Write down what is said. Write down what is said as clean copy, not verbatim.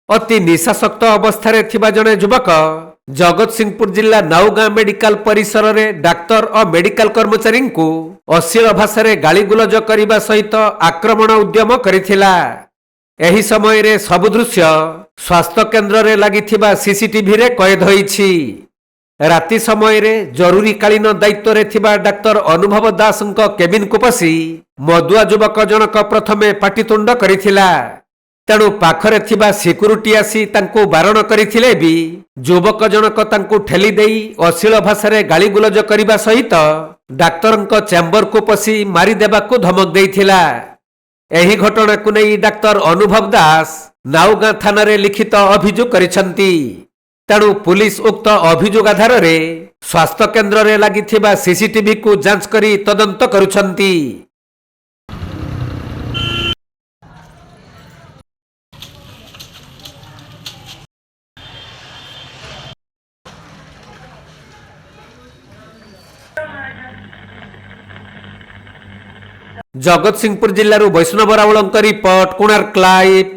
अति निशाशक्त अवस्था थिबा जने युवक जगतसिंहपुर जिला नाउगां मेडिकल परिसर में डाक्तर और मेडिकल कर्मचारी को अश्लील भाषा गालीगुलज करने सहित आक्रमण उद्यम करिथिला। एही समय रे सब दृश्य स्वास्थ्य केन्द्र रे लागिथिबा सीसीटीवी रे कैद होईछि। राति समय रे जरूरीकालीन दायित्व रे थिबा डाक्तर अनुभव दास केबिन को पसी मदुआ युवक जनक प्रथमे पाटितुंड करिथिला। तेणु पाखरे थिबा सिक्यूरिटी आसी तांको बारण करिथिले भी युवक जनक तांको ठेली देई अश्लील भाषा गालीगुलज करने सहित डाक्तर चैम्बर को पसी मारी देबाकू धमक देइथिला। एही घटना को नहीं डाक्तर अनुभव दास नाउगां थाना रे लिखित अभियोग करिसंती। तेणु पुलिस उक्त अभियोग आधार रे स्वास्थ्य केन्द्र रे लागिथिबा सीसीटीवी को जांच करी तदंत करुछंती। जगतसिंहपुर जिल्लारू वैष्णव रावल रिपोर्ट, कोणार्क लाइव।